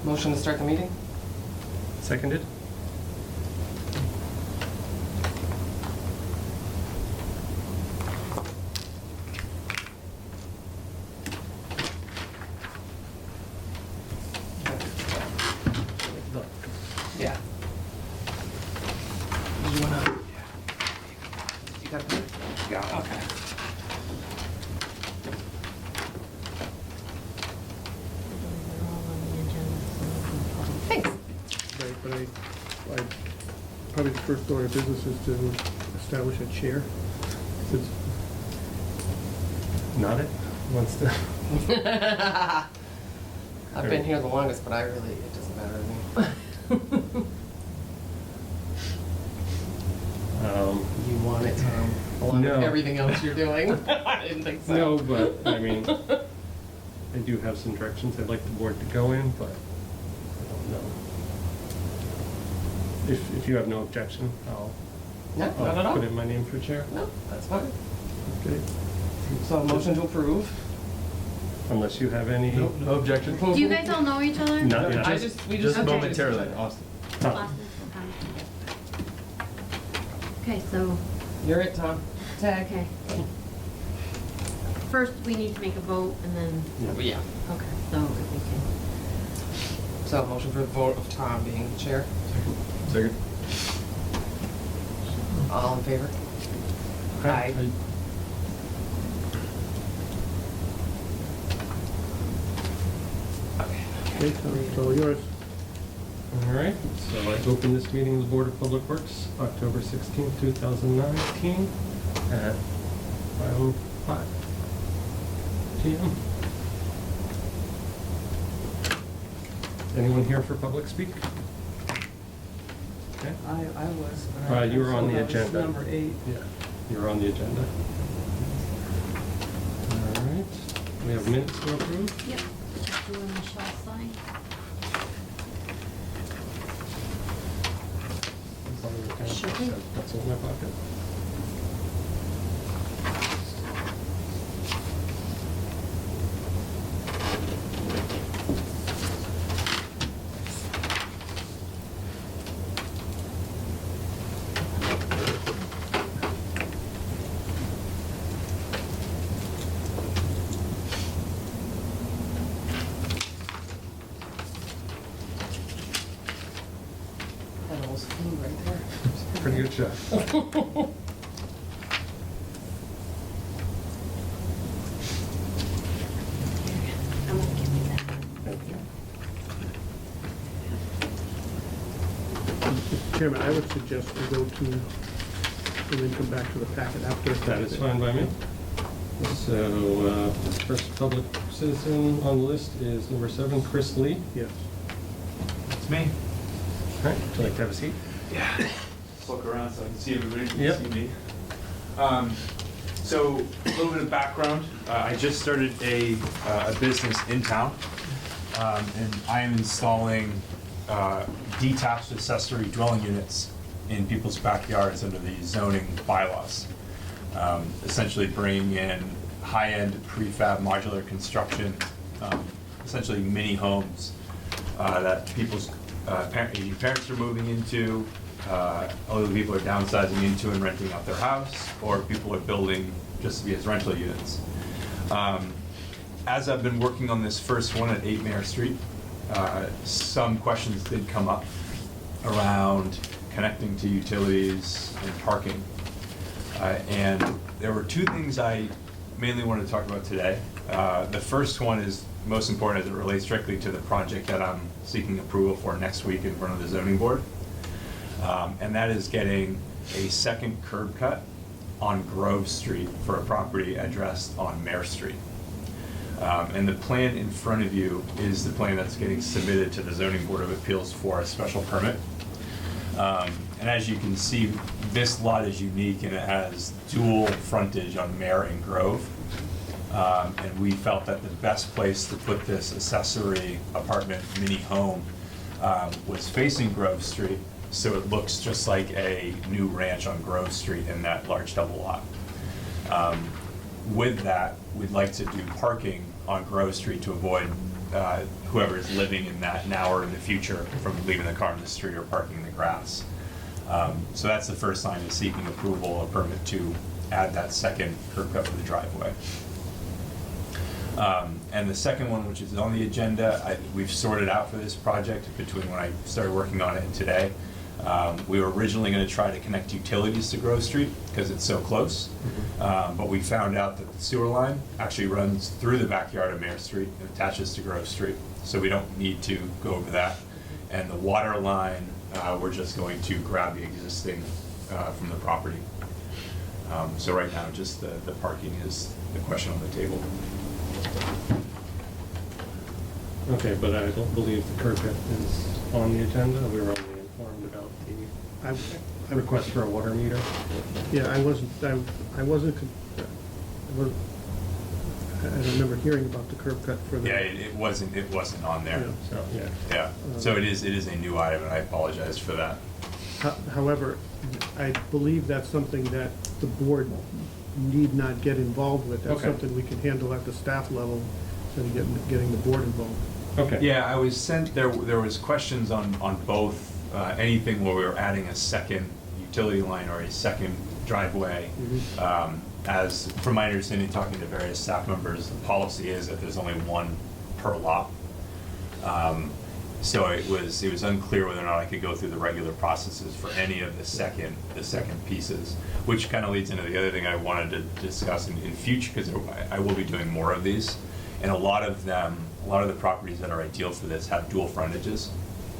Motion to start the meeting? Seconded? Yeah. You wanna? You got a pen? Yeah. Okay. Thanks. Right, but I, probably the first order of business is to establish a chair. Since Not it? Wants to? I've been here the longest, but it doesn't matter to me. You want it, Tom, along No. with everything else you're doing? I didn't think so. No, but, I mean, I do have some directions I'd like the board to go in, but I don't know. If you have no objection, No, not at I'll all. put in my name for chair. No, that's fine. Okay. So motion to approve? Unless you have any. No objection. Do you guys all know each other? Not yet. We Just Okay. momentarily, Austin. Oh, Okay, so, You're it, Tom. Tag. okay. First, we need to make a vote, and then, Yeah. okay, so if we can. So motion for the vote of Tom being the chair. Second. All in favor? Aye. Okay. Okay, so it's all yours. All right, so I open this meeting of the Board of Public Works, October 16th, 2019, at 5:05 p.m. Anyone here for public speak? Okay. I was. but You were on the that was agenda. Number 8. Yeah, you're on the agenda. All right, we have minutes to approve. Yep. Do a Michelle sign? As long as you can. Sure. That's in my pocket. That almost flew right there. Pretty good shot. I'm gonna give you that. Thank you. Mr. Chairman, I would suggest we go to, and then come back to the packet after. That is fine by me. So, first public citizen on the list is number 7, Chris Lee. Yes. It's me. All right, would you like to have a seat? Yeah. Just look around so I can see everybody, you Yep. can see me. So, a little bit of background. I just started a business in town, and I am installing detached accessory dwelling units in people's backyards under the zoning bylaws. Essentially bringing in high-end prefab modular construction, essentially mini homes that people's aging parents are moving into, elderly people are downsizing into and renting out their house, or people are building just to be as rental units. As I've been working on this first one at 8 Mayor Street, some questions did come up around connecting to utilities and parking. And there were 2 things I mainly wanted to talk about today. The first one is most important as it relates strictly to the project that I'm seeking approval for next week in front of the zoning board. And that is getting a second curb cut on Grove Street for a property addressed on Mare Street. And the plan in front of you is the plan that's getting submitted to the Zoning Board of Appeals for a special permit. And as you can see, this lot is unique and it has dual frontage on Mare and Grove. And we felt that the best place to put this accessory apartment mini home was facing Grove Street, so it looks just like a new ranch on Grove Street in that large double lot. With that, we'd like to do parking on Grove Street to avoid whoever is living in that now or in the future from leaving the car in the street or parking in the grass. So that's the first sign, is seeking approval or permit to add that second curb cut for the driveway. And the second one, which is on the agenda, we've sorted out for this project between when I started working on it and today. We were originally going to try to connect utilities to Grove Street because it's so close, but we found out that the sewer line actually runs through the backyard of Mare Street and attaches to Grove Street, so we don't need to go over that. And the water line, we're just going to grab the existing from the property. So right now, just the parking is the question on the table. Okay, but I don't believe the curb cut is on the agenda. We were only informed about the request for a water meter. Yeah, I remember hearing about the curb cut for the. Yeah, it wasn't on there. Yeah. So, yeah. Yeah, so it is a new item, and I apologize for that. However, I believe that's something that the board need not get involved with. That's Okay. something we can handle at the staff level, instead of getting the board involved. Okay. Yeah, I was sent, there was questions on both, anything where we were adding a second utility line or a second driveway. As, from my understanding, talking to various staff members, the policy is that there's only one per lot. So it was unclear whether or not I could go through the regular processes for any of the second pieces, which kind of leads into the other thing I wanted to discuss in future, because I will be doing more of these. And a lot of the properties that are ideal for this have dual frontages,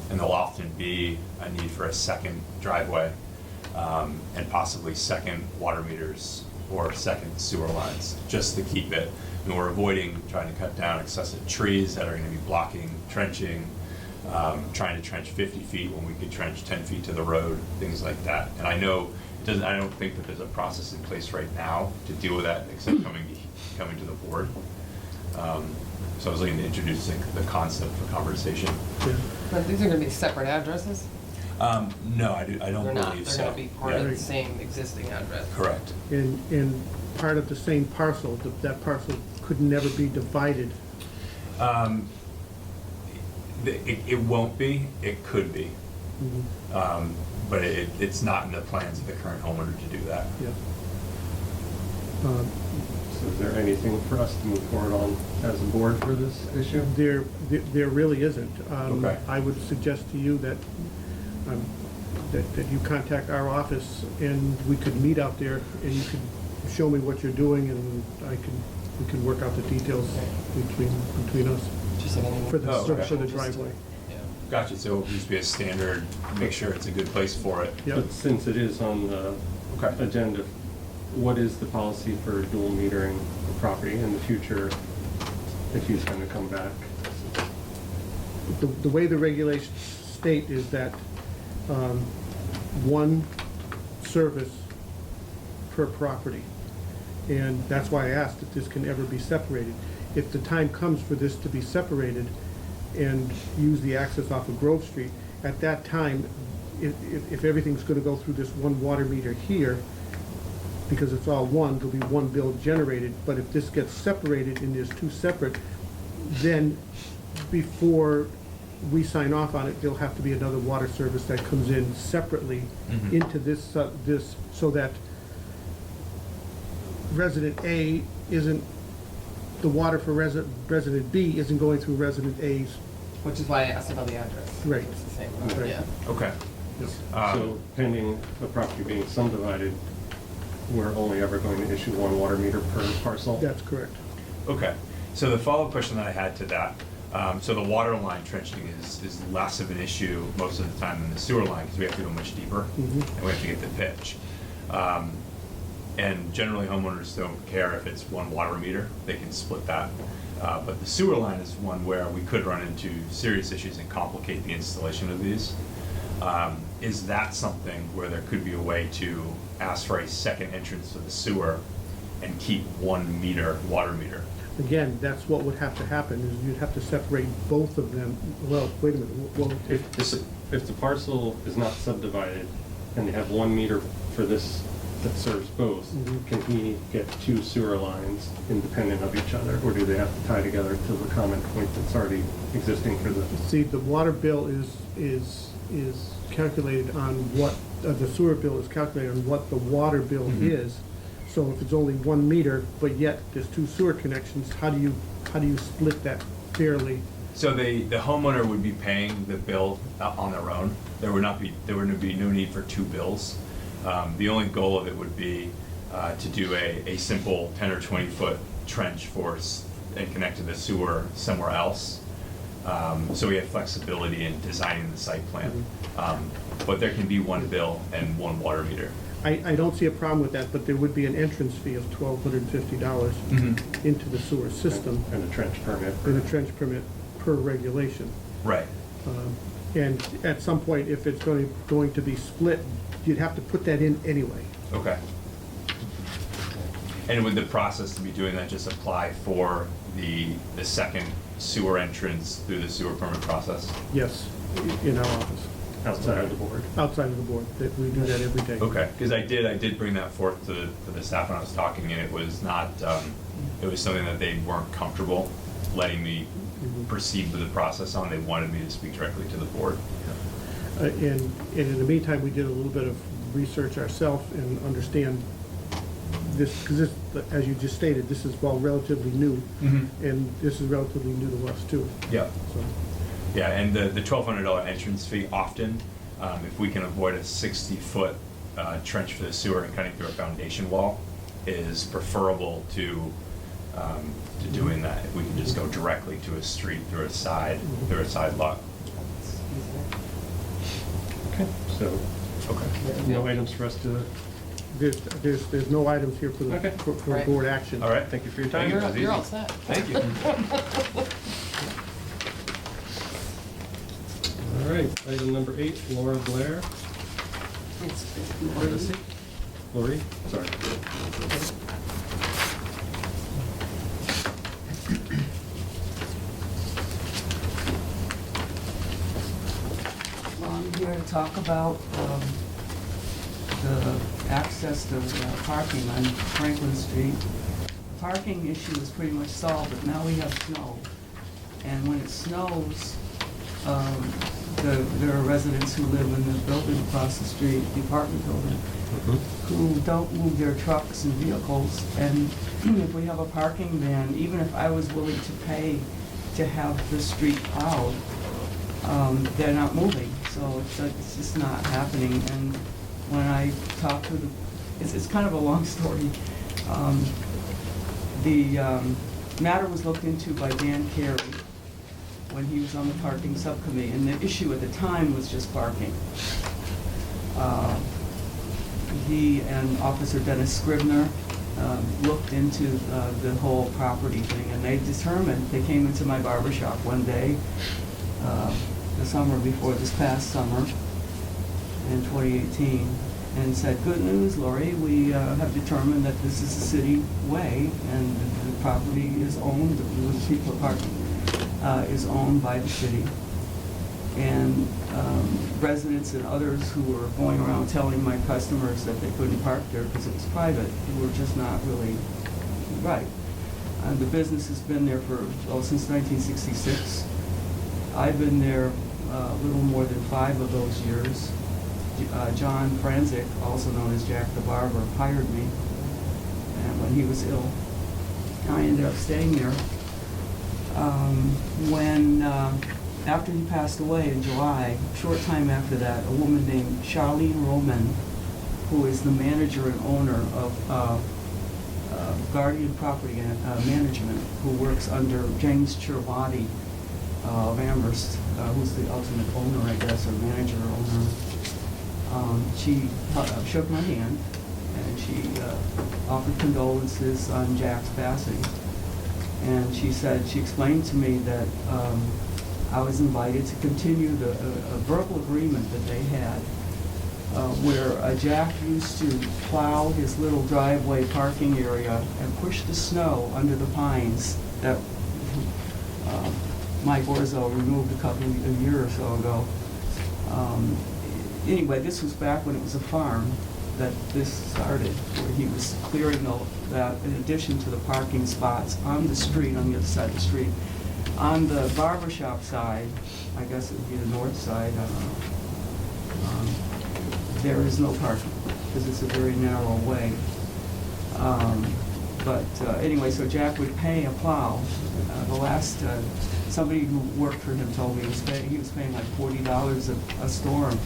and there'll often be a need for a second driveway, and possibly second water meters or second sewer lines, just to keep it. And we're avoiding trying to cut down excessive trees that are going to be blocking trenching, trying to trench 50 feet when we could trench 10 feet to the road, things like that. And I know I don't think that there's a process in place right now to deal with that, except coming to the board. So I was looking to introduce the concept for conversation. Yeah. But these are gonna be separate addresses? No, I don't They're not, believe so. they're gonna be part of Yeah. the same existing address. Correct. And part of the same parcel, that parcel could never be divided. It won't be, it could be. But it's not in the plans of the current homeowner to do that. Yeah. So is there anything for us to move forward on as a board for this issue? There really isn't. Okay. I would suggest to you that you contact our office, and we could meet out there, and you could show me what you're doing, and we can work out the details between us Just like anyone. for the, Oh, okay. for the driveway. Yeah. Gotcha, so it'll just be a standard, make sure it's a good place for it. Yeah. But since it is on the Okay. agenda, what is the policy for dual metering the property in the future if he's going to come back? The way the regulations state is that one service per property. And that's why I asked if this can ever be separated. If the time comes for this to be separated and use the access off of Grove Street, at that time, if everything's gonna go through this one water meter here, because it's all one, there'll be one bill generated. But if this gets separated and there's two separate, then before we sign off on it, there'll have to be another water service that comes in separately into this, so that resident A isn't, the water for resident B isn't going through resident A's. Which is why I asked about the address. Right. It's the same, Right. yeah. Okay. So pending the property being subdivided, we're only ever going to issue one water meter per parcel? That's correct. Okay, so the follow-up question that I had to that, so the water line trenching is less of an issue most of the time than the sewer line, because we have to go much deeper, and we have to get the pitch. And generally homeowners don't care if it's one water meter, they can split that. But the sewer line is one where we could run into serious issues and complicate the installation of these. Is that something where there could be a way to ask for a second entrance to the sewer and keep one meter, water meter? Again, that's what would have to happen, is you'd have to separate both of them. Well, wait a minute, well, If the parcel is not subdivided and they have one meter for this that serves both, Mhm. can he get two sewer lines independent of each other, or do they have to tie together to the common point that's already existing for the? See, the water bill is calculated on what, the sewer bill is calculated on what the water bill Mhm. is. So if it's only 1 meter, but yet there's 2 sewer connections, how do you split that fairly? So the homeowner would be paying the bill on their own. There would be no need for two bills. The only goal of it would be to do a simple 10 or 20-foot trench and connect to the sewer somewhere else. So we have flexibility in designing the site plan. But there can be one bill and one water meter. I don't see a problem with that, but there would be an entrance fee of $1,250 Mhm. into the sewer system And a trench permit. and a trench permit per regulation. Right. And at some point, if it's going to be split, you'd have to put that in anyway. Okay. And would the process to be doing that just apply for the second sewer entrance through the sewer permit process? Yes, in our office, Outside of the board. outside of the board, that we do that every day. Okay, because I did bring that forth to the staff when I was talking, and it was not, it was something that they weren't comfortable letting me Mhm. proceed with the process on. They wanted me to speak directly to the board. And in the meantime, we did a little bit of research ourselves and understand this, because this, as you just stated, this is, well, relatively new, and this is relatively new to us too, Yeah. so. Yeah, and the $1,200 entrance fee often, if we can avoid a 60-foot trench for the sewer and cutting through a foundation wall, is preferable to doing that. If we can just go directly to a street through a side lot. Okay, so Okay. no items for us to, There's no items here for Okay. for Right. board action. All right. thank you for your Thank time. you. That's You're easy. all set. Thank you. All right, item number 8, Laura Blair. It's Courtesy. Lori, sorry. Well, I'm here to talk about the access to parking on Franklin Street. The parking issue is pretty much solved, but now we have snow. And when it snows, there are residents who live in the building across the street, the apartment building, who don't move their trucks and vehicles. And if we have a parking ban, even if I was willing to pay to have the street plowed, they're not moving, so it's just not happening. And when I talk to it's kind of a long story. The matter was looked into by Dan Carey when he was on the parking subcommittee, and the issue at the time was just parking. He and Officer Dennis Scribner looked into the whole property thing, and they came into my barber shop one day, the summer before this past summer, in 2018, and said, "Good news, Lori, we have determined that this is a city way, and the property is owned, the people parking is owned by the city." And residents and others who were going around telling my customers that they couldn't park there because it was private were just not really right. The business has been there since 1966. I've been there a little more than 5 of those years. John Franzik, also known as Jack the Barber, hired me, and when he was ill, I ended up staying there. After he passed away in July, a short time after that, a woman named Charlene Roman, who is the manager and owner of Guardian Property Management, who works under James Chirwati of Amherst, who's the ultimate owner, I guess, or manager owner. She shook my hand, and she offered condolences on Jack's passing. And she explained to me that I was invited to continue a verbal agreement that they had, where Jack used to plow his little driveway parking area and push the snow under the pines that Mike Orzo removed a year or so ago. Anyway, this was back when it was a farm, that this started, where he was clearing that in addition to the parking spots on the street, on the other side of the street. On the barber shop side, I guess it would be the north side, I don't know, there is no parking, because it's a very narrow way. But anyway, so Jack would pay a plow. The last, somebody who worked for him told me he was paying like $40 a storm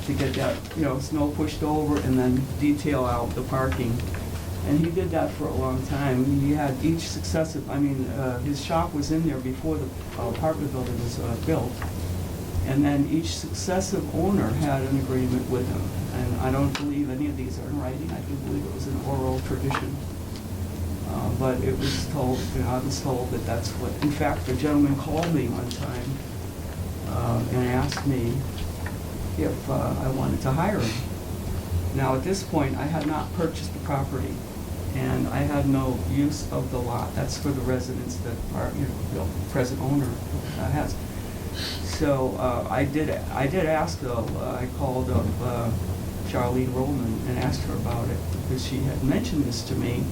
to get that, snow pushed over and then detail out the parking. And he did that for a long time. He had each successive, his shop was in there before the apartment building was built. And then each successive owner had an agreement with him. And I don't believe any of these are in writing. I do believe it was an oral tradition. But it was told, I was told that that's what, in fact, the gentleman called me one time and asked me if I wanted to hire him. Now, at this point, I had not purchased the property, and I had no use of the lot. That's for the residents that are, the present owner has. So I did ask, though. I called up Charlene Rollman and asked her about it, because she had mentioned this to me,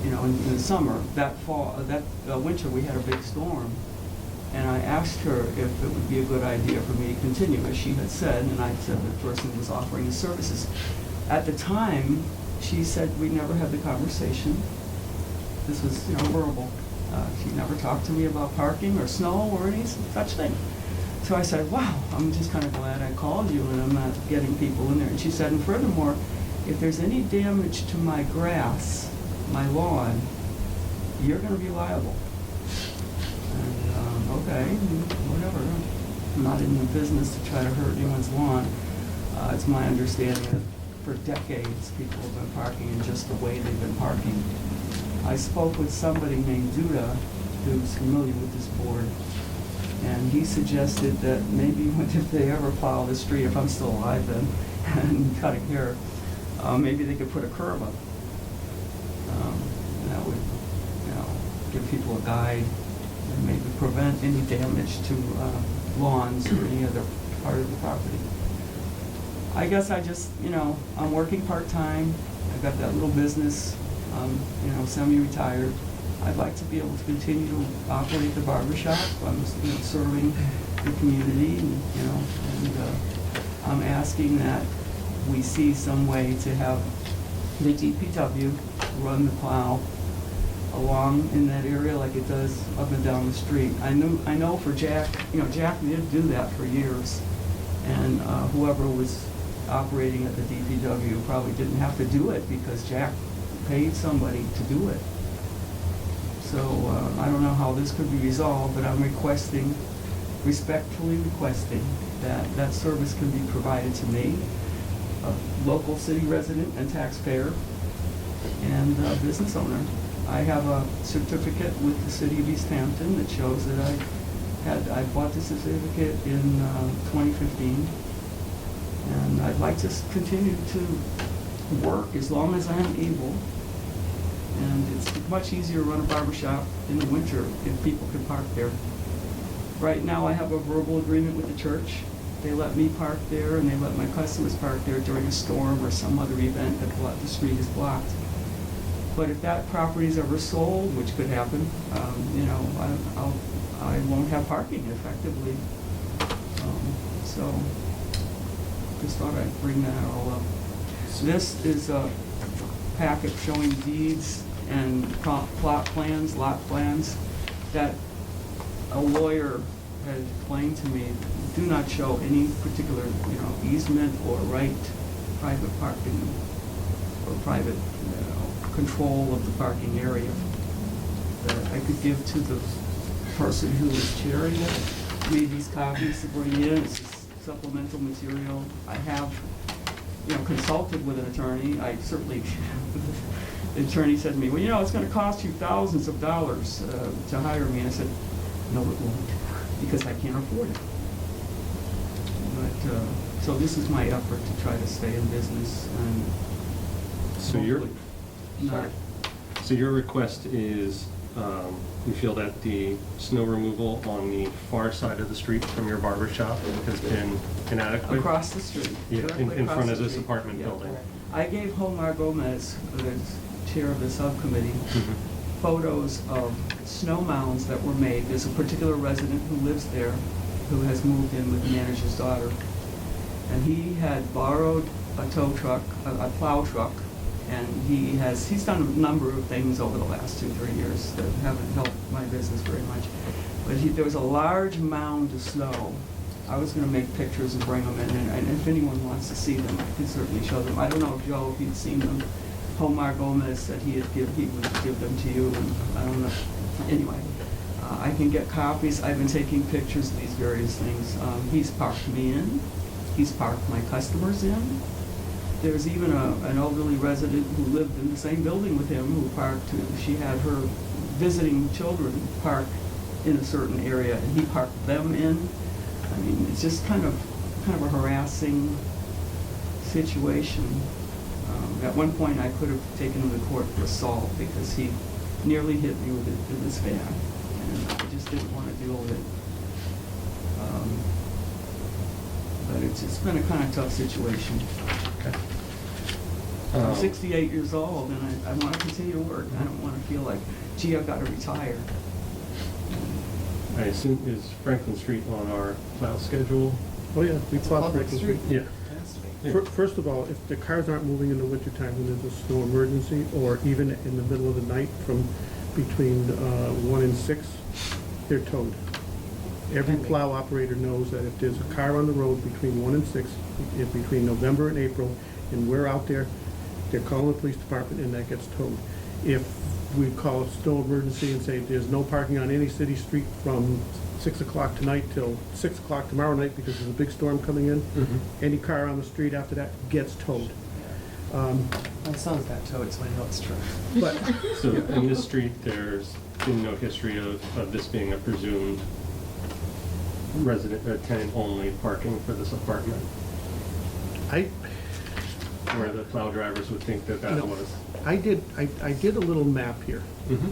in the summer. That fall, that winter, we had a big storm. And I asked her if it would be a good idea for me to continue, as she had said, and I said the person was offering the services. At the time, she said we never had the conversation. This was, verbal. She never talked to me about parking or snow or any such thing. So I said, wow, I'm just kind of glad I called you and I'm not getting people in there. And she said, and furthermore, if there's any damage to my grass, my lawn, you're going to be liable. And okay, whatever. I'm not in the business to try to hurt anyone's lawn. It's my understanding that for decades people have been parking in just the way they've been parking. I spoke with somebody named Duda, who's familiar with this board, and he suggested that maybe if they ever plow the street, if I'm still alive then, and cutting hair, maybe they could put a curb up. And that would, give people a guide and maybe prevent any damage to lawns or any other part of the property. I guess I just, I'm working part-time. I've got that little business, semi-retired. I'd like to be able to continue to operate the barber shop. I'm, serving the community, and I'm asking that we see some way to have the DPW run the plow along in that area like it does up and down the street. I know for Jack, Jack did do that for years, and whoever was operating at the DPW probably didn't have to do it because Jack paid somebody to do it. So I don't know how this could be resolved, but I'm respectfully requesting that that service can be provided to me, a local city resident and taxpayer, and a business owner. I have a certificate with the city of Easthampton that shows that I bought the certificate in 2015, and I'd like to continue to work as long as I am able. And it's much easier to run a barber shop in the winter if people can park there. Right now I have a verbal agreement with the church. They let me park there and they let my customers park there during a storm or some other event that the street is blocked. But if that property is ever sold, which could happen, I won't have parking effectively. So just thought I'd bring that all up. So this is a packet showing deeds and plot plans, lot plans, that a lawyer had explained to me do not show any particular, easement or right, private parking or private control of the parking area that I could give to the person who is chairing it. Made these copies to bring in. It's supplemental material. I have consulted with an attorney. I certainly, the attorney said to me, well, it's going to cost you thousands of dollars to hire me. And I said, no, it won't, because I can't afford it. But, so this is my effort to try to stay in business and So hopefully not. So your request is We feel that the snow removal on the far side of the street from your barber shop has been inadequate. Across the street. Yeah, directly in across front the of this street. apartment Yeah. building. I gave Homar Gomez, the chair of the subcommittee, Mhm. photos of snow mounds that were made. There's a particular resident who lives there who has moved in with the manager's daughter. And he had borrowed a tow truck, a plow truck, and he's done a number of things over the last 2-3 years that haven't helped my business very much. But there was a large mound of snow. I was gonna make pictures and bring them in, and if anyone wants to see them, I can certainly show them. I don't know, Joe, if you'd seen them. Homar Gomez said he would give them to you, and I don't know. Anyway, I can get copies. I've been taking pictures of these various things. He's parked me in. He's parked my customers in. There's even an elderly resident who lived in the same building with him who parked, she had her visiting children park in a certain area, and he parked them in. I mean, it's just kind of a harassing situation. At one point, I could have taken him to court for assault because he nearly hit me with his van, and I just didn't want to deal with it. But it's been a kind of tough situation. Okay. I'm 68 years old, and I want to continue to work. I don't want to feel like, gee, I've got to retire. I assume, is Franklin Street on our plow schedule? Oh, yeah, we It's a plow public Franklin street. Street. Yeah. It has to be. Yeah. First of all, if the cars aren't moving in the wintertime when there's a snow emergency, or even in the middle of the night from between 1 and 6, they're towed. Every plow operator knows that if there's a car on the road between 1 and 6, between November and April, and we're out there, they're calling the police department and that gets towed. If we call a snow emergency and say there's no parking on any city street from 6 o'clock tonight till 6 o'clock tomorrow night because there's a big storm coming in, Mhm. any car on the street after that gets towed. My son's got towed, so I know it's true. But, So in this street, there's been no history of this being a presumed resident, tenant-only parking for this apartment, I, where the plow drivers would think that that No. was. I did a little map here. Mhm.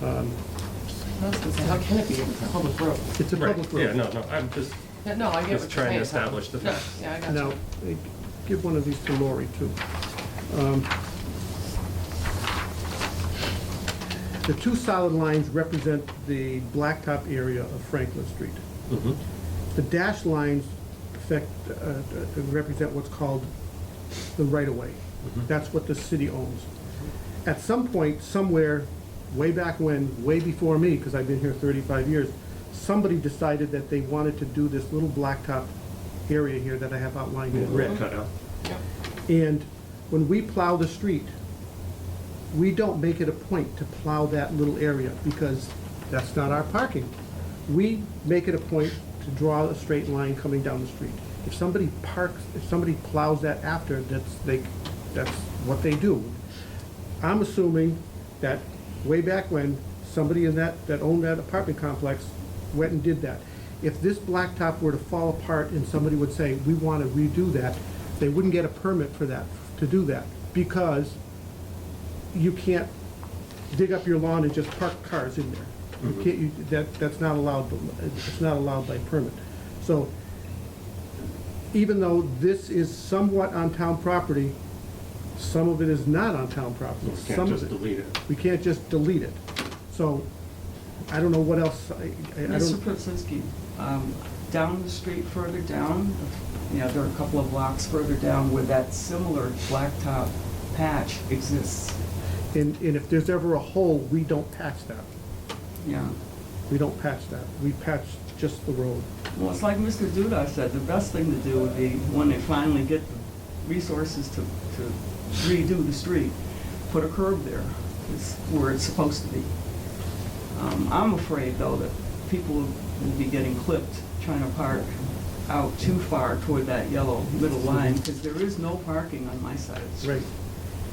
I was gonna say, how can it be a public road? It's a Right. public road. Yeah, no, I'm just, Yeah, no, I get Just what you're trying to saying, Tom. establish the No, fact. yeah, I got Now, you. give one of these to Lori, too. The two solid lines represent the blacktop area of Franklin Street. mhm. The dashed lines represent what's called the right-of-way. Mhm. That's what the city owns. At some point, somewhere, way back when, way before me, because I've been here 35 years, somebody decided that they wanted to do this little blacktop area here that I have outlined in red. Cut out. Yep. And when we plow the street, we don't make it a point to plow that little area because that's not our parking. We make it a point to draw a straight line coming down the street. If somebody plows that after, that's what they do. I'm assuming that way back when, somebody in that owned that apartment complex went and did that. If this blacktop were to fall apart and somebody would say, we want to redo that, they wouldn't get a permit for that, to do that, because you can't dig up your lawn and just park cars in there. You can't, that's not allowed, it's not allowed by permit. So, even though this is somewhat on town property, some of it is not on town property. We can't Some of just it- delete it. We can't just delete it. So, I don't know what else, I Mr. don't, Procinsky, down the street further down, there are a couple of blocks further down where that similar blacktop patch exists. and if there's ever a hole, we don't patch that. Yeah. We don't patch that. We patch just the road. Well, it's like Mr. Duda said, the best thing to do would be, when they finally get the resources to redo the street, put a curb there, is where it's supposed to be. I'm afraid, though, that people will be getting clipped trying to park out too far toward that yellow middle line, because there is no parking on my side of the street.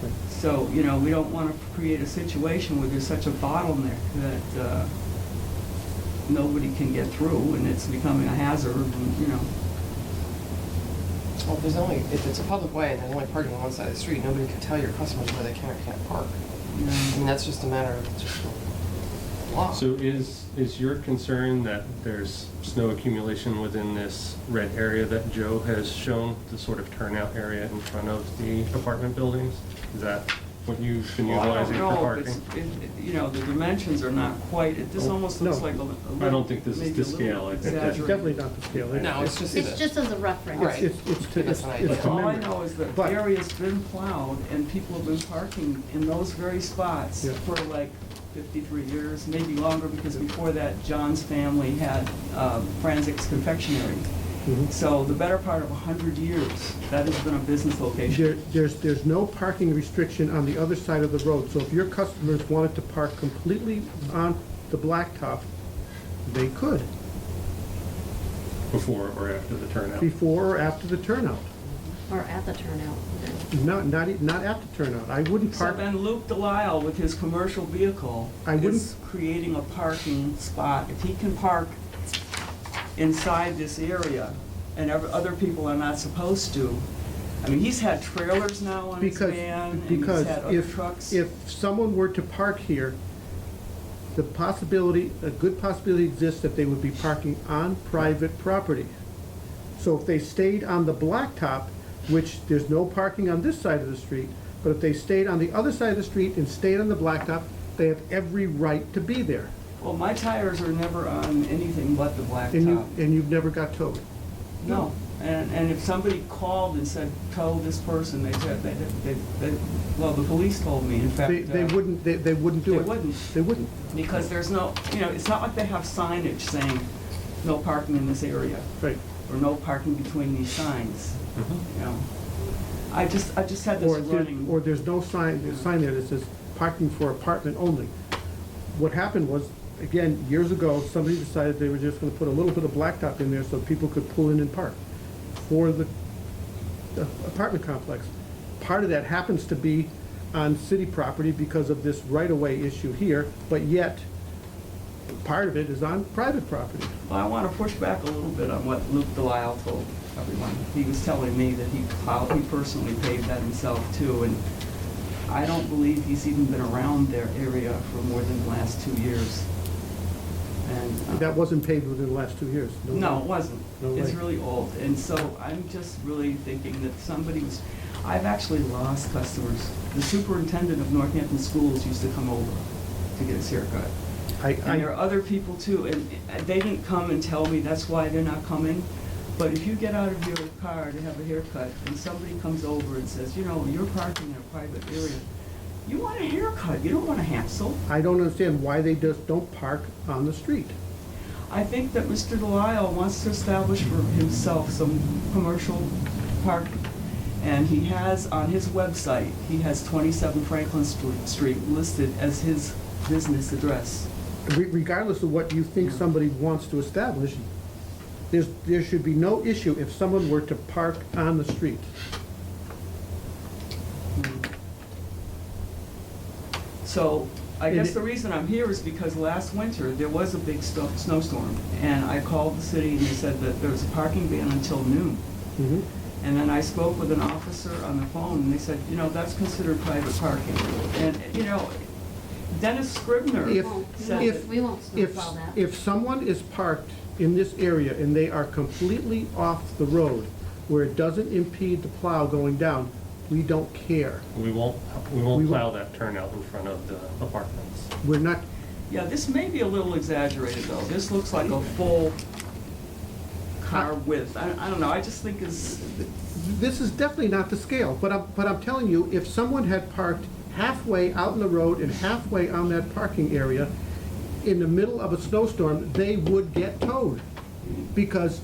Right. So, we don't want to create a situation where there's such a bottleneck that nobody can get through, and it's becoming a hazard, and. Well, if it's a public way and there's only parking on one side of the street, nobody can tell your customers where they can or can't park. I mean, that's just a matter of just law. So is your concern that there's snow accumulation within this red area that Joe has shown, the sort of turnout area in front of the apartment buildings? Is that what you've been Well, I utilizing don't for know, parking? you know, the dimensions are not quite, this almost looks No. like a little. I don't think this is maybe the a little scale. I think that's- It's exaggerated. definitely not the scale. No, it's just. It's just as a reference. Right. It's to, Give us an it's idea. to All I memory. know is that the But- area's been plowed and people have been parking in those very spots Yeah. for like 53 years, maybe longer, because before that, John's family had Franzic's Confectionery. Mhm. So the better part of 100 years, that has been a business location. There's no parking restriction on the other side of the road, so if your customers wanted to park completely on the blacktop, they could, Before or after the turnout? before or after the turnout. Or at the turnout. Not at the turnout. I wouldn't So park, then Luke Delisle with his commercial vehicle I wouldn't- is creating a parking spot. If he can park inside this area and other people are not supposed to, I mean, he's had trailers now on his because, van and he's because had other if, trucks. if someone were to park here, the possibility, a good possibility exists that they would be parking on private property. So if they stayed on the blacktop, which there's no parking on this side of the street, but if they stayed on the other side of the street and stayed on the blacktop, they have every right to be there. Well, my tires are never on anything but the blacktop. And you've never got towed. No, and if somebody called and said, tow this person, they said, well, the police told me, in fact. They wouldn't, they wouldn't do They it. wouldn't. They wouldn't. Because there's no, you know, it's not like they have signage saying, no parking in this area, Right. or no parking between these signs, Mhm. you know. I just had this running. Or there's no sign, there's a sign there that says parking for apartment only. What happened was, again, years ago, somebody decided they were just gonna put a little bit of blacktop in there so people could pull in and park for the apartment complex. Part of that happens to be on city property because of this right-of-way issue here, but yet, part of it is on private property. Well, I want to push back a little bit on what Luke Delisle told everyone. He was telling me that he personally paved that himself too, and I don't believe he's even been around their area for more than the last 2 years. And That wasn't paved within the last 2 years. no, it wasn't. No It's way. really old, and so I'm just really thinking that somebody was. I've actually lost customers. The superintendent of Northampton Schools used to come over to get his haircut. And there are other people too, and they didn't come and tell me that's why they're not coming. But if you get out of your car to have a haircut and somebody comes over and says, you know, you're parking in a private area, you want a haircut, you don't want a hassle. I don't understand why they just don't park on the street. I think that Mr. Delisle wants to establish for himself some commercial parking. And he has, on his website, he has 27 Franklin Street listed as his business address. Regardless of what you think somebody wants to establish, there should be no issue if someone were to park on the street. So I And guess it- the reason I'm here is because last winter, there was a big snowstorm. And I called the city and they said that there was a parking ban until noon. Mhm. And then I spoke with an officer on the phone and they said, you know, that's considered private parking. And, you know, Dennis Scribner If- said if- that. We won't snowplow that. If someone is parked in this area and they are completely off the road where it doesn't impede the plow going down, we don't care. We won't We won't. plow that turnout in front of the apartments. We're not, Yeah, this may be a little exaggerated though. This looks like a full car width. I don't know, I just think it's, this is definitely not the scale, but I'm telling you, if someone had parked halfway out in the road and halfway on that parking area in the middle of a snowstorm, they would get towed because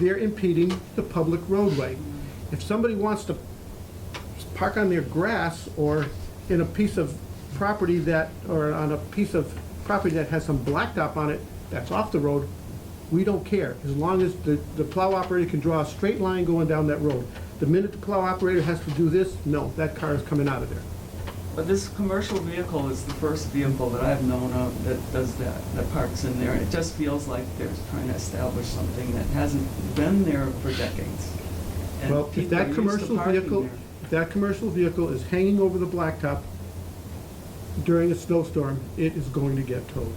they're impeding the public roadway. If somebody wants to park on their grass or in a piece of property that, or on a piece of property that has some blacktop on it that's off the road, we don't care, as long as the plow operator can draw a straight line going down that road. The minute the plow operator has to do this, no, that car is coming out of there. but this commercial vehicle is the first vehicle that I've known of that does that parks in there. It just feels like they're trying to establish something that hasn't been there for decades. And Well, if people are that used to commercial parking vehicle, there. if that commercial vehicle is hanging over the blacktop, during a snowstorm, it is going to get towed.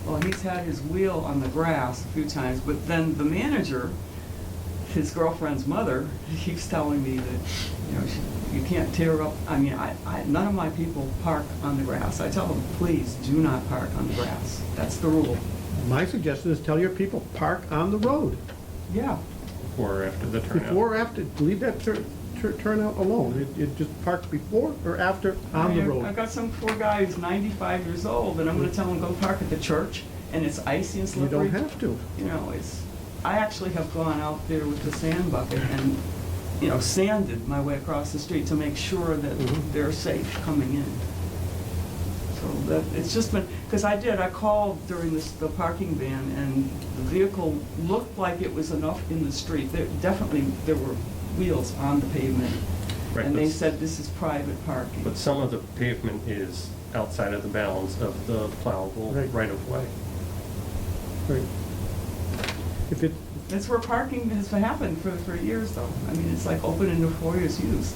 Well, he's had his wheel on the grass a few times, but then the manager, his girlfriend's mother, keeps telling me that, you know, you can't tear up, I mean, none of my people park on the grass. I tell them, please, do not park on the grass. That's the rule. My suggestion is tell your people, park on the road. Yeah. Before or after the turnout? Before or after, leave that turnout alone. It just park before or after on the I've road. got some poor guy who's 95 years old, and I'm gonna tell him, go park at the church, and it's icy and You slippery. don't have to. You know, I actually have gone out there with the sand bucket and, you know, sanded my way across the street to make sure that Mhm. they're safe coming in. So that, it's just been, because I called during the parking ban, and the vehicle looked like it was enough in the street. There were wheels on the pavement. Right, And they but- said this is private parking. But some of the pavement is outside of the bounds of the plowable Right. right-of-way. Right. If it, That's where parking has happened for years, though. I mean, it's like open and notorious use.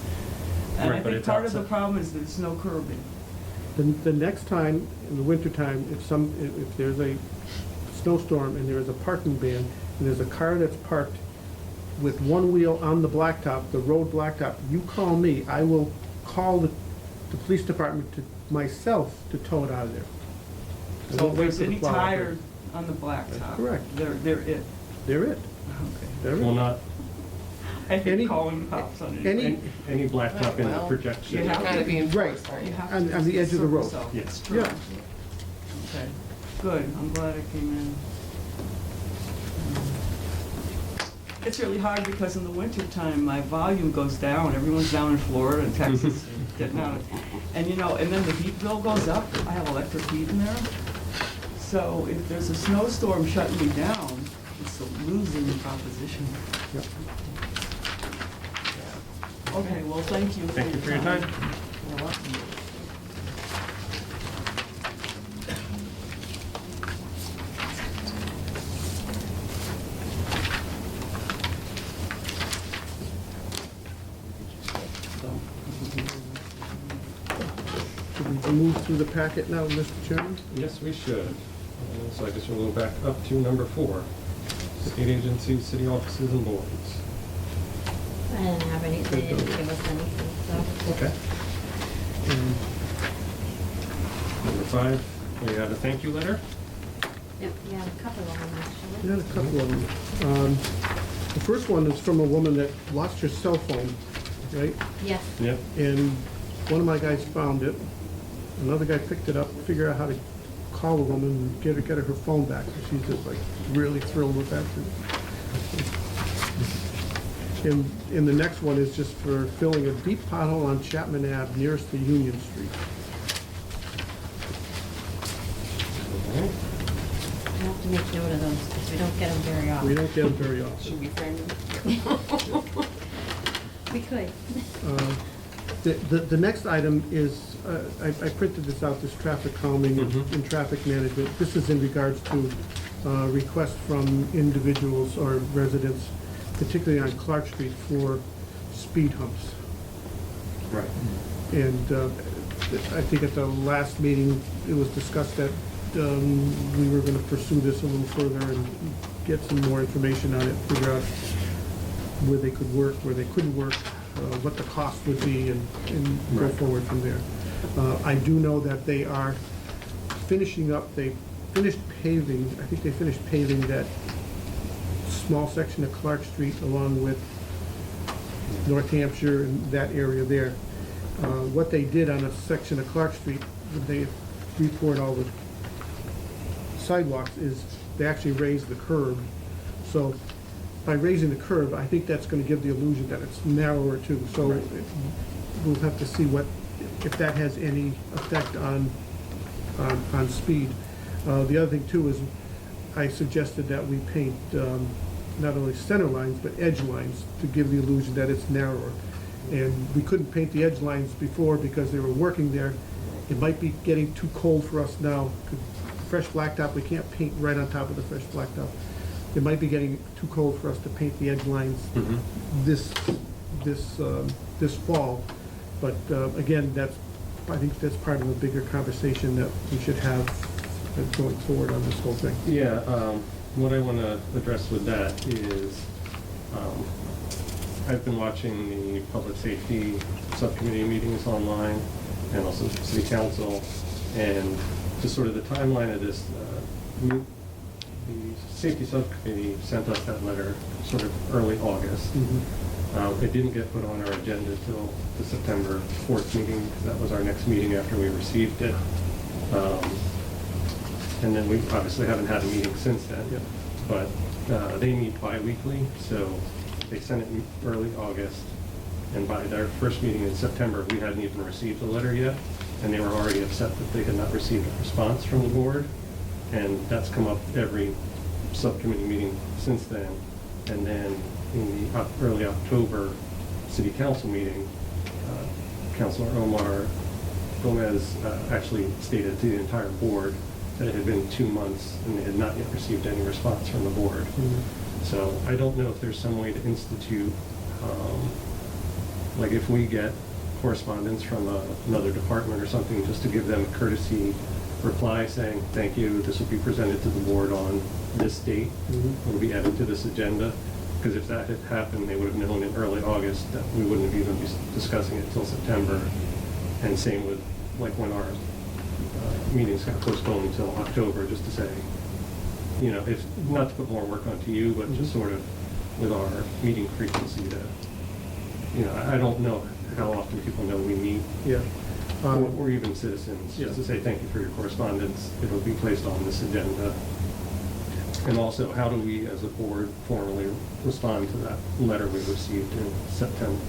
And I Right, but think it's part of the outside. problem is there's no curbing. the next time, in the wintertime, if there's a snowstorm and there is a parking ban, and there's a car that's parked with one wheel on the blacktop, the road blacktop, you call me, I will call the police department to myself to tow it out of there. I So won't if wait there's for the any plow tire operator. on the blacktop. That's correct. They're it. They're it. Okay. They're Well, it. not I hate Any- calling the cops on it. any- any blacktop in the Well, projection. you have Kind of being Right. enforced, aren't You you? have On- to on the edge of the road. service out. Yeah. It's true. Yeah. Okay, good, I'm glad I came in. It's really hard because in the wintertime, my volume goes down, everyone's down in Florida and Texas, getting out. And you know, and then the heat bill goes up, I have electric heat in there. So if there's a snowstorm shutting me down, it's a losing proposition. Yep. Okay, well, thank you. Thank you for your time. You're welcome. Should we move through the packet now, Mr. Chairman? Yes, we should. So I guess we'll go back up to number 4, state agencies, city offices, and boards. I didn't have any, they didn't give us anything, so. Okay. And Number 5, we had a thank you letter. Yep, yeah, a couple of them we actually. had a couple of them. The first one is from a woman that lost her cell phone, right? Yes. Yep. And one of my guys found it. Another guy picked it up, figured out how to call the woman and get her her phone back. So she's just like really thrilled with that. And the next one is just for filling a deep pothole on Chapman Ave nearest to Union Street. All right. We have to make note of those, because we don't get them very often. We don't get them very often. Should we frame them? We could. The next item is, I printed this out, this traffic calming and traffic management. This is in regards to requests from individuals or residents, particularly on Clark Street, for speed humps. Right. And I think at the last meeting, it was discussed that we were gonna pursue this a little further and get some more information on it, figure out where they could work, where they couldn't work, what the cost would be, and go Right. forward from there. I do know that they are finishing up, they finished paving, I think they finished paving that small section of Clark Street along with North Hampshire and that area there. What they did on a section of Clark Street, when they repoured all the sidewalks, is they actually raised the curb. So by raising the curb, I think that's gonna give the illusion that it's narrower too. So Right. we'll have to see if that has any effect on speed. The other thing too is, I suggested that we paint not only center lines, but edge lines to give the illusion that it's narrower. And we couldn't paint the edge lines before because they were working there. It might be getting too cold for us now. Fresh blacktop, we can't paint right on top of the fresh blacktop. It might be getting too cold for us to paint the edge lines this fall. But again, that's I think that's part of a bigger conversation that we should have going forward on this whole thing. Yeah, what I want to address with that is, I've been watching the public safety subcommittee meetings online and also city council, and just sort of the timeline of this, the safety subcommittee sent us that letter sort of early August. It didn't get put on our agenda till the September 4th meeting, because that was our next meeting after we received it. And then we obviously haven't had a meeting since then. Yep. But they meet bi-weekly, so they sent it in early August. And by their first meeting in September, we hadn't even received the letter yet. And they were already upset that they had not received a response from the board. And that's come up every subcommittee meeting since then. And then in the early October city council meeting, Councilor Omar Gomez actually stated to the entire board that it had been 2 months and they had not yet received any response from the board. So I don't know if there's some way to institute, like if we get correspondence from another department or something, just to give them a courtesy reply saying, thank you, this will be presented to the board on this date, will be added to this agenda. Because if that had happened, they would have known in early August that we wouldn't have even be discussing it till September. And same with, like, when our meetings got postponed until October, just to say, you know, if, not to put more work onto you, but just sort of with our meeting frequency to, you know, I don't know how often people know we meet. Yeah. Or even citizens, Yeah. just to say thank you for your correspondence, it'll be placed on this agenda. And also, how do we as a board formally respond to that letter we received in September?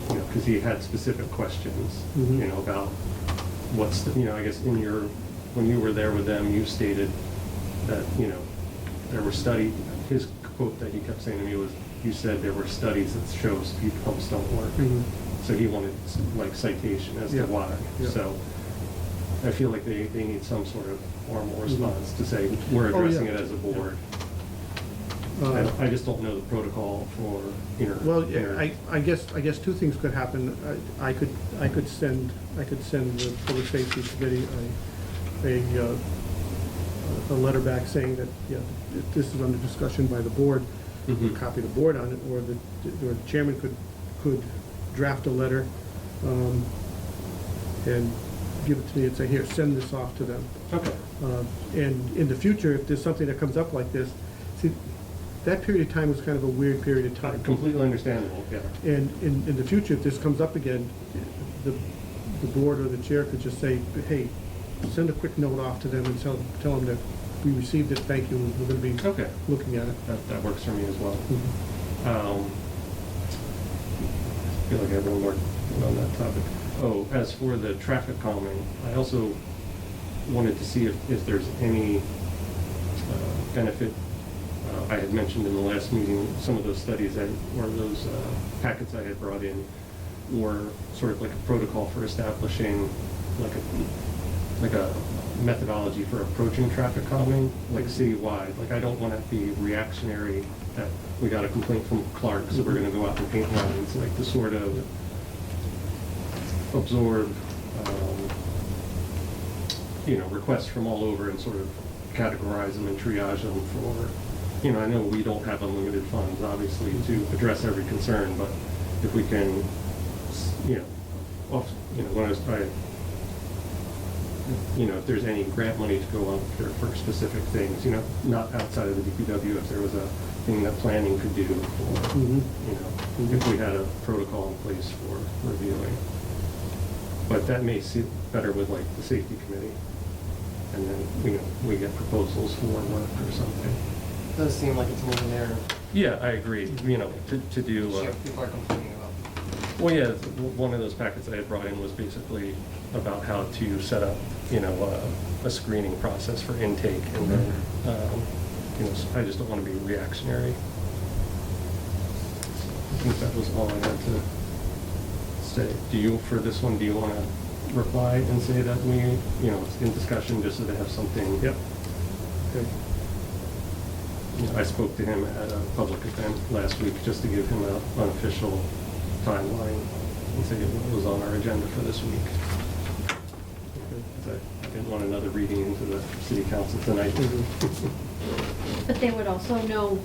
You know, because he had specific questions, you know, about what's, the, you know, I guess in your, when you were there with them, you stated that, you know, there were his quote that he kept saying to me was, you said there were studies that show speed bumps don't work. So he wanted, like, citation as to why. Yeah. So I feel like they need some sort of formal response to say, we're addressing it as a board. I just don't know the protocol for Well, yeah, I guess two things could happen. I could send the public safety committee a letter back saying that, yeah, this is under discussion by the board, copy the board on it, or the chairman could draft a letter and give it to me and say, here, send this off to them. Okay. And in the future, if there's something that comes up like this, see, that period of time was kind of a weird period of time. Completely understandable, yeah. And in the future, if this comes up again, the board or the chair could just say, hey, send a quick note off to them and tell them that we received it, thank you, we're gonna be Okay. looking at it. That works for me as well. I feel like I have one more on that topic. Oh, as for the traffic calming, I also wanted to see if there's any benefit. I had mentioned in the last meeting, some of those studies or those packets I had brought in were sort of like a protocol for establishing like a methodology for approaching traffic calming, like citywide. Like, I don't want to be reactionary that we got a complaint from Clark, so we're going to go out and paint lines, like to sort of absorb, you know, requests from all over and sort of categorize them and triage them for, you know, I know we don't have unlimited funds, obviously, to address every concern, but if we can, you know, when I was trying, you know, if there's any grant money to go on for specific things, you know, not outside of the DPW, if there was a thing that planning could do for, you know, if we had a protocol in place for reviewing. But that may sit better with, like, the safety committee, and then, you know, we get proposals for work or something. Does seem like it's moving there. Yeah, I agree, you know, to do. People are complaining about. Well, yeah, one of those packets I had brought in was basically about how to set up, you know, a screening process for intake, and then, you know, I just don't want to be reactionary. I think that was all I had to say. For this one, do you want to reply and say that we, you know, it's in discussion, just so they have something? Yep. Okay. You know, I spoke to him at a public event last week just to give him an unofficial timeline and say it was on our agenda for this week. want another reading into the city council tonight. But they would also know,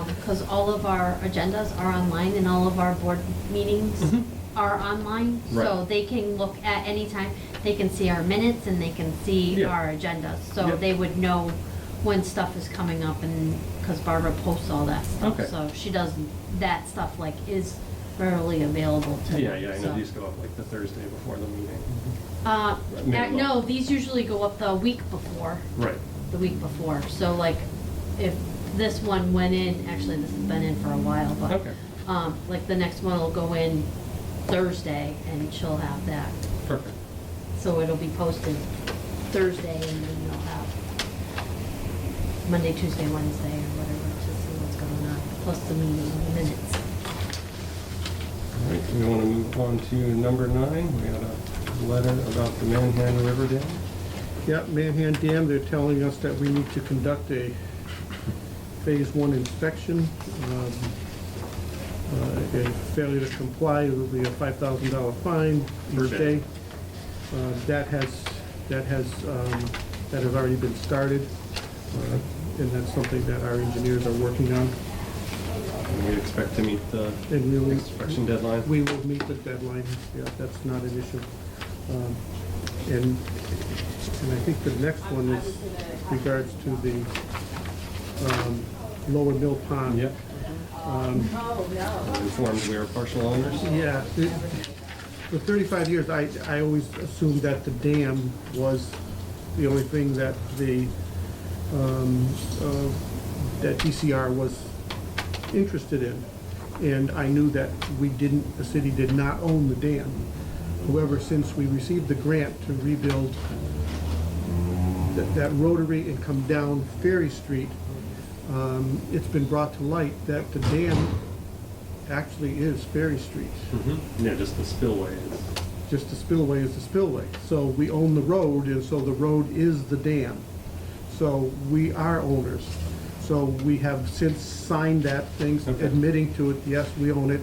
because all of our agendas are online and all of our board meetings Mhm. are online. So Right. they can look at any time, they can see our minutes and they can see Yeah. our agendas. So Yep. they would know when stuff is coming up, and, because Barbara posts all that stuff. Okay. So she does, that stuff like is readily available to them. Yeah, I know so. these go up like the Thursday before the meeting. No, Minimum. these usually go up the week before. Right. The week before. So like, if this one went in, actually this has been in for a while, but, Okay. like the next one will go in Thursday and she'll have that. Perfect. So it'll be posted Thursday and then you'll have Monday, Tuesday, Wednesday or whatever to see what's going on, plus the meeting minutes. All right, we want to move on to number 9. We got a letter about the Manhan River Dam. Yeah, Manhan Dam, they're telling us that we need to conduct a Phase 1 inspection. In failure to comply, it will be a $5,000 fine per Okay. day. That has already been started, and that's something that our engineers are working on. And we expect to meet the And we will, inspection deadline. we will meet the deadline, yeah, that's not an issue. And I think the next one is regards to the Lower Mill Pond. Yep. I'm informed we are partial owners. Yeah, for 35 years, I always assumed that the dam was the only thing that that DCR was interested in. And I knew that the city did not own the dam. However, since we received the grant to rebuild that rotary and come down Ferry Street, it's been brought to light that the dam actually is Ferry Street. Yeah, just the spillway is. Just the spillway is the spillway. So we own the road, and so the road is the dam. So we are owners. So we have since signed that thing, Okay. admitting to it, yes, we own it.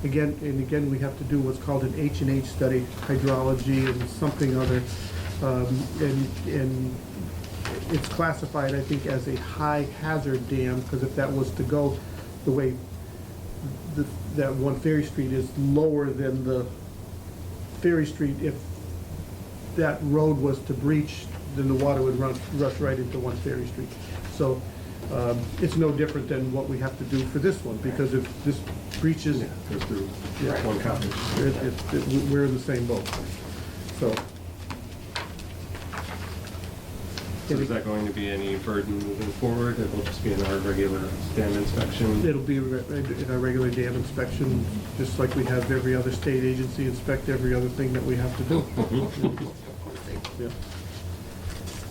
Again, and again, we have to do what's called an H&H study, hydrology and something other. And it's classified, I think, as a high hazard dam, because if that was to go the way that one Ferry Street is lower than the Ferry Street, if that road was to breach, then the water would rush right into one Ferry Street. So it's no different than what we have to do for this one, because if this breaches, Yeah, goes through Yeah. one cottage. we're in the same boat. So. So is that going to be any burden moving forward? It will just be in our regular dam inspection? It'll be in our regular dam inspection, just like we have every other state agency inspect every other thing that we have to do. Yeah.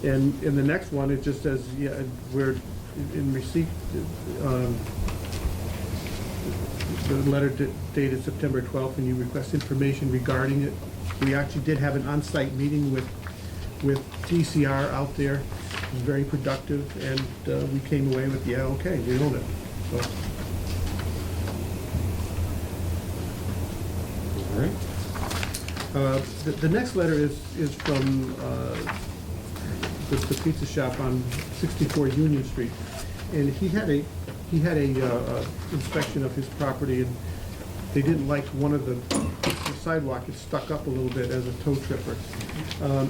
And in the next one, it just says, yeah, we're in receipt, the letter dated September 12th, and you request information regarding it. We actually did have an on-site meeting with DCR out there. It was very productive, and we came away with, yeah, okay, we own it. So, All right. the next letter is from the pizza shop on 64 Union Street, and he had a inspection of his property, and they didn't like one of the sidewalk. It stuck up a little bit as a toe tripper.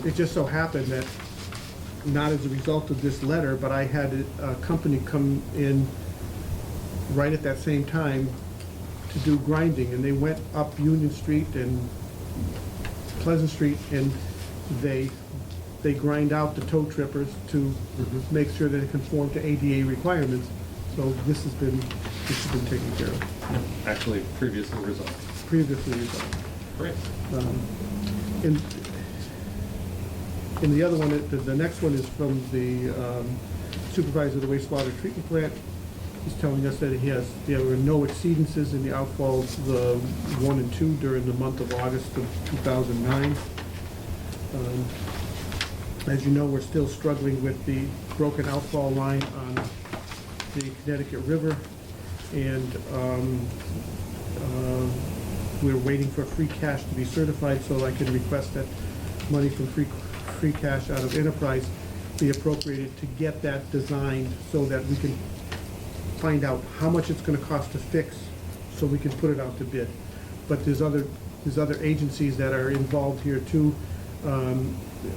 It just so happened that, not as a result of this letter, but I had a company come in right at that same time to do grinding, and they went up Union Street and Pleasant Street, and they grind out the toe trippers to make sure that it conform to ADA requirements. So this has been taken care of, Actually, previously resolved. previously resolved. Great. And the other one, the next one is from the supervisor of the wastewater treatment plant. He's telling us that there were no exceedances in the outfalls 1 and 2 during the month of August of 2009. As you know, we're still struggling with the broken outfall line on the Connecticut River, and we're waiting for free cash to be certified so I can request that money from free cash out of enterprise be appropriated to get that designed so that we can find out how much it's gonna cost to fix, so we can put it out to bid. But there's other agencies that are involved here too.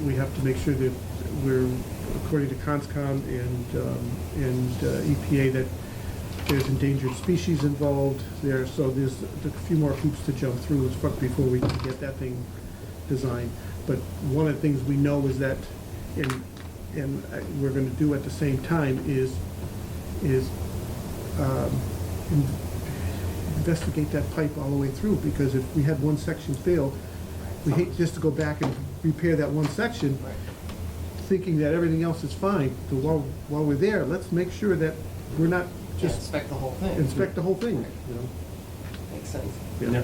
We have to make sure that we're, according to CONSCOM and EPA, that there's endangered species involved there, so there's a few more hoops to jump through before we can get that thing designed. But one of the things we know is that, and we're gonna do at the same time is investigate that pipe all the way through, because if we had one section fail, we hate just to go back and repair that one section, Right. thinking that everything else is fine. So while we're there, let's make sure that we're not Just just inspect the whole thing. inspect the whole thing, you know? Makes sense. Yeah.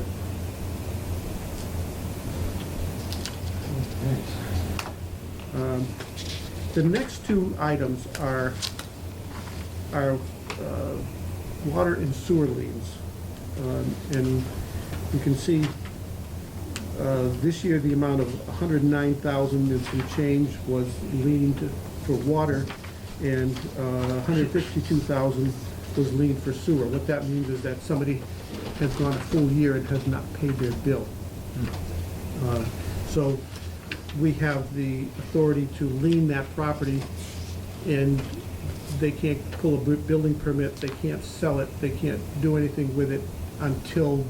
The next two items are water and sewer liens. And you can see this year, the amount of $109,000 and some change was leaned for water, and $152,000 was leaned for sewer. What that means is that somebody has gone a full year and has not paid their bill. So we have the authority to lien that property, and they can't pull a building permit, they can't sell it, they can't do anything with it until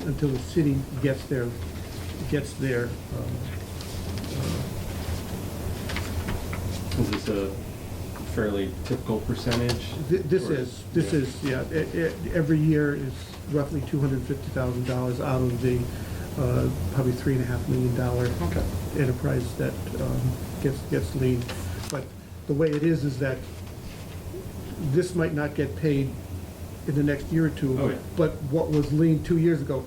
until the city gets their, Is this a fairly typical percentage? This Or- is, yeah, every year is roughly $250,000 out of the, probably $3.5 million Okay. enterprise that gets leaned. But the way it is that this might not get paid in the next year or two. Oh, yeah. But what was leaned 2 years ago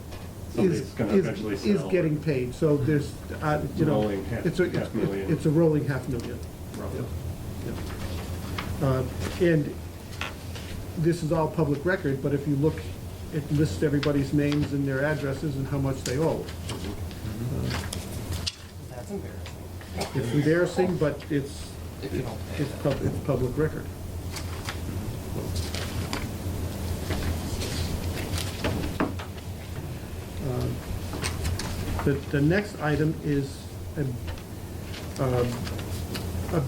Somebody's is, gonna eventually is sell. getting paid. So there's, you know, Rolling half- it's a half million. It's a rolling $500,000. Roughly. And this is all public record, but if you look, it lists everybody's names and their addresses and how much they owe. That's embarrassing. It's embarrassing, but it's If you don't pay that. it's public record. The next item is a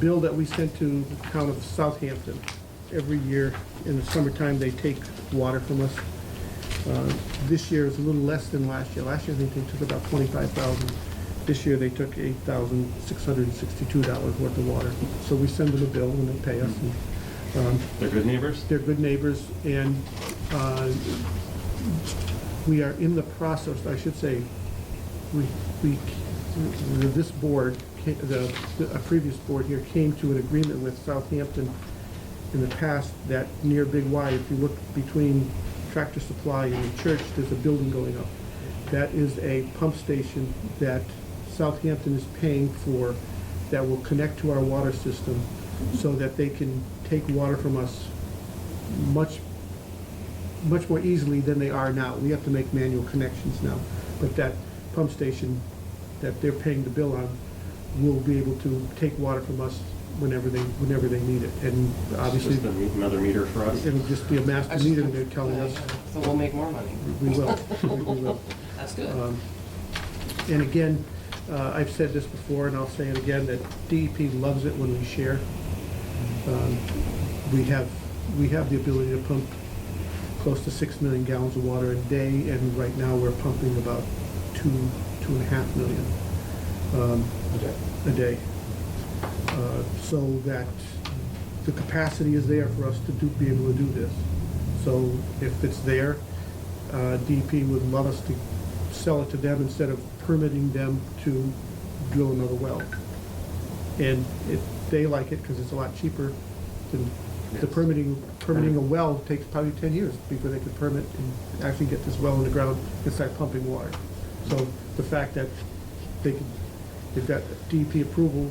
bill that we sent to the town of Southampton. Every year in the summertime, they take water from us. This year is a little less than last year. Last year, I think they took about $25,000. This year, they took $8,662 worth of water. So we send them a bill and they pay us. And, They're good neighbors? they're good neighbors, and we are in the process, I should say, this board, a previous board here came to an agreement with Southampton in the past that near Big Y, if you look between Tractor Supply and the church, there's a building going up. That is a pump station that Southampton is paying for, that will connect to our water system so that they can take water from us much more easily than they are now. We have to make manual connections now, but that pump station that they're paying the bill on will be able to take water from us whenever they need it. And obviously, Just another meter for us? it'll just be a master meter, they're telling us. So we'll make more money. We will, we will. That's good. And again, I've said this before, and I'll say it again, that DEP loves it when we share. We have the ability to pump close to 6 million gallons of water a day, and right now we're pumping about 2.5 million a day. So that the capacity is there for us to be able to do this. So if it's there, DEP would love us to sell it to them instead of permitting them to drill another well. And they like it because it's a lot cheaper than the permitting a well takes probably 10 years before they could permit and actually get this well in the ground and start pumping water. So the fact that they've got DEP approval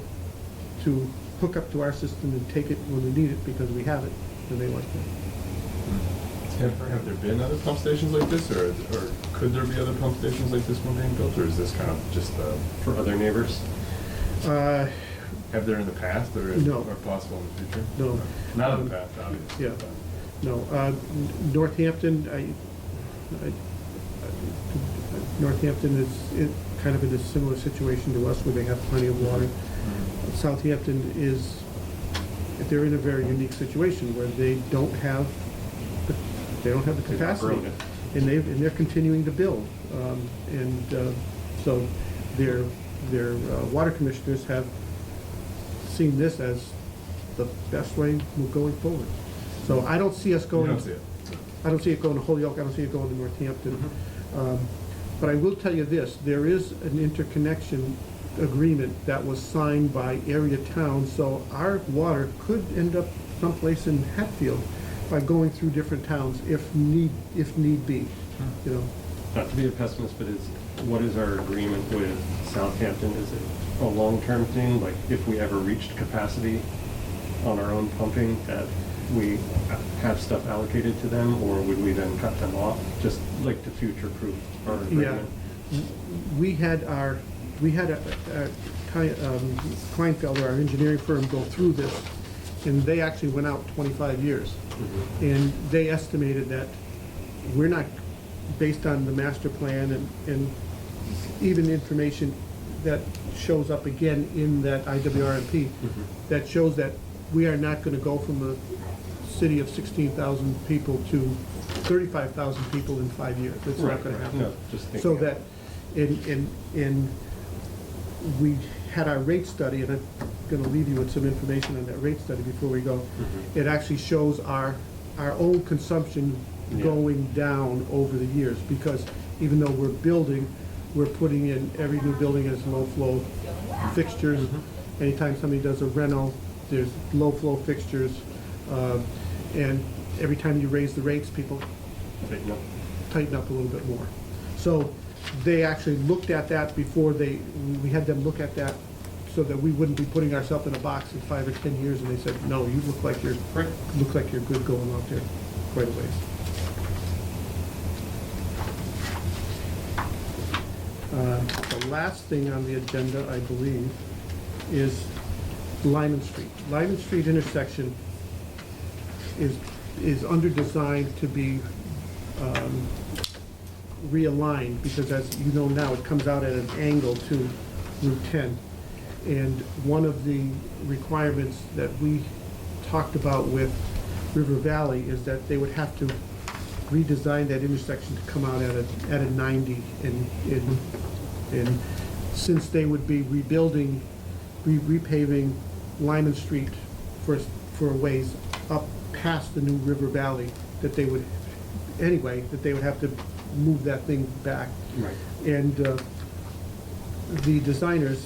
to hook up to our system and take it when we need it because we have it, then they like that. Have there been other pump stations like this, or could there be other pump stations like this one being built, or is this kind of just the... For other neighbors? Have there in the past or No. or possible in the future? No. Not in the past, obviously. Yeah. No, Northampton, Northampton is kind of in a similar situation to us where they have plenty of water. Southampton is, they're in a very unique situation where they don't have the They've capacity. outgrown it. And they're continuing to build. So their water commissioners have seen this as the best way going forward. So I don't see us You going. don't see it. I don't see it going to Holyoke, I don't see it going to Northampton. But I will tell you this, there is an interconnection agreement that was signed by area towns, so our water could end up someplace in Hatfield by going through different towns if need be, you know. Not to be a pessimist, but what is our agreement with Southampton? Is it a long-term thing, like if we ever reached capacity on our own pumping, that we have stuff allocated to them, or would we then cut them off, just like to future-proof our Yeah, agreement? we had a Kleinfelder, our engineering firm, go through this, and they actually went out 25 years. And they estimated that we're not, based on the master plan and even information that shows up again in that IWRMP, that shows that we are not gonna go from a city of 16,000 people to 35,000 people in 5 years. It's not gonna happen. No, just thinking. So that, we had our rate study, and I'm gonna leave you with some information on that rate study before we go. It actually shows our own consumption Yeah. going down over the years, because even though we're building, we're putting in, every new building has low-flow fixtures. Anytime somebody does a reno, there's low-flow fixtures. And every time you raise the rates, people tighten up a little bit more. So they actually looked at that before we had them look at that so that we wouldn't be putting ourselves in a box in 5 or 10 years, and they said, no, you look like you're good going out there quite a ways. The last thing on the agenda, I believe, is Lyman Street. Lyman Street intersection is under designed to be realigned, because as you know now, it comes out at an angle to Route 10. And one of the requirements that we talked about with River Valley is that they would have to redesign that intersection to come out at a 90. And since they would be repaving Lyman Street for a ways up past the new River Valley, that they would have to move that thing back. Right. And the designers,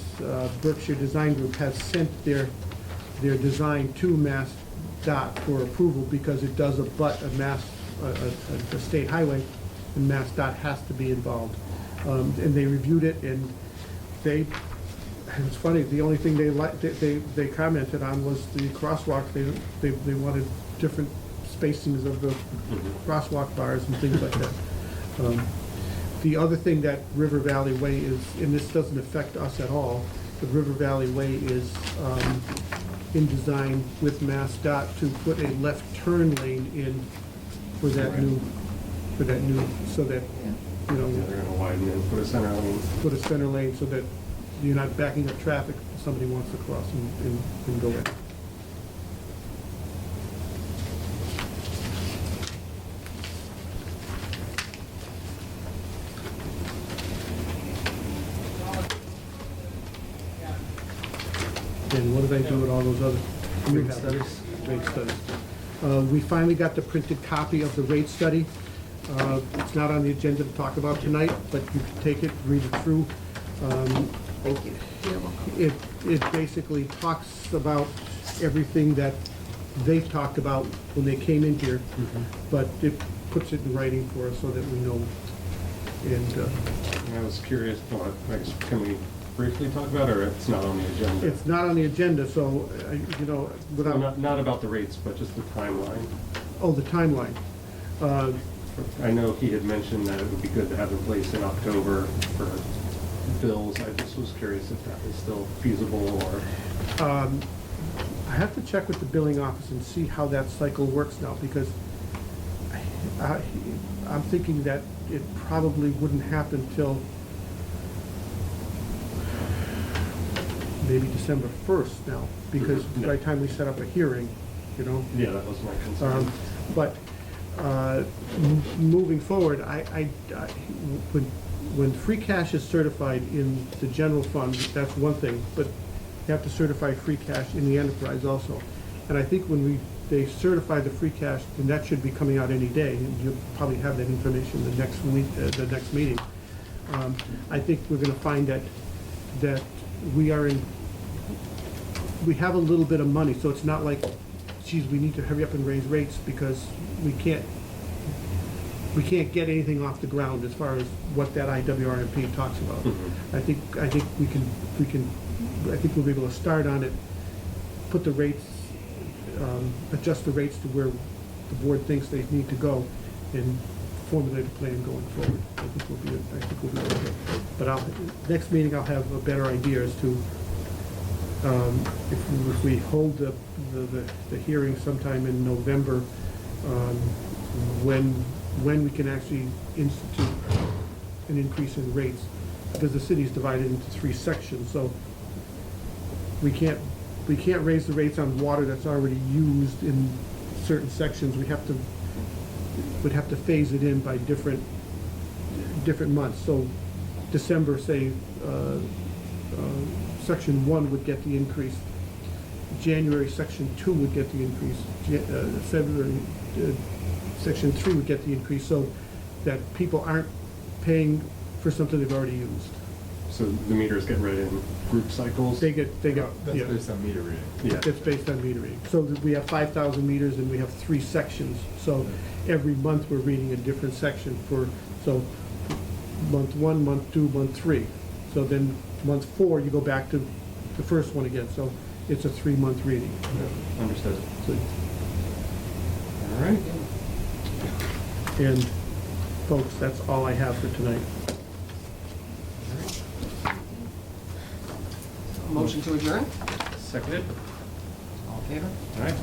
Berkshire Design Group, has sent their design to Mass DOT for approval, because it does abut a state highway, and Mass DOT has to be involved. And they reviewed it, and it's funny, the only thing they commented on was the crosswalk. They wanted different spacings of the crosswalk bars and things like that. The other thing that River Valley Way is, and this doesn't affect us at all, the River Valley Way is in design with MassDOT to put a left turn lane in for that new, so that, you know, Yeah, they're gonna widen it, put a center lane. put a center lane so that you're not backing up traffic if somebody wants to cross and go in. And what did I do with all those other? Rate studies. Rate studies. We finally got the printed copy of the rate study. It's not on the agenda to talk about tonight, but you can take it, read it through. Thank you. It basically talks about everything that they've talked about when they came in here, but it puts it in writing for us so that we know. And I was curious, well, I guess, can we briefly talk about it, or it's not on the agenda? it's not on the agenda, so, you know, So without, not about the rates, but just the timeline. oh, the timeline. I know he had mentioned that it would be good to have in place in October for bills. I just was curious if that was still feasible or. I have to check with the billing office and see how that cycle works now, because I'm thinking that it probably wouldn't happen till maybe December 1st now, because Yeah. by the time we set up a hearing, you know. Yeah, that was my concern. But moving forward, when free cash is certified in the general fund, that's one thing, but you have to certify free cash in the enterprise also. And I think when they certify the free cash, then that should be coming out any day, and you'll probably have that information the next week, the next meeting. I think we're gonna find that we have a little bit of money, so it's not like, geez, we need to hurry up and raise rates because we can't get anything off the ground as far as what that IWRMP talks about. I think we'll be able to start on it, put the rates, adjust the rates to where the board thinks they need to go, and formulate a plan going forward. I think we'll be okay. But next meeting, I'll have a better idea as to if we hold the hearing sometime in November, when we can actually institute an increase in rates, because the city's divided into 3 sections, so we can't raise the rates on water that's already used in certain sections. We'd have to phase it in by different months. So December, say, section 1 would get the increase. January, section 2 would get the increase. February, section 3 would get the increase, so that people aren't paying for something they've already used. So the meters get read in group cycles? They get, That's yeah. based on meter reading. Yeah. It's based on meter reading. So we have 5,000 meters and we have 3 sections. So every month we're reading a different section so month 1, month 2, month 3. So then month 4, you go back to the first one again. So it's a 3-month reading. Yeah, understood. So, All right. and folks, that's all I have for tonight. Motion to adjourn? Seconded? All in favor? All right.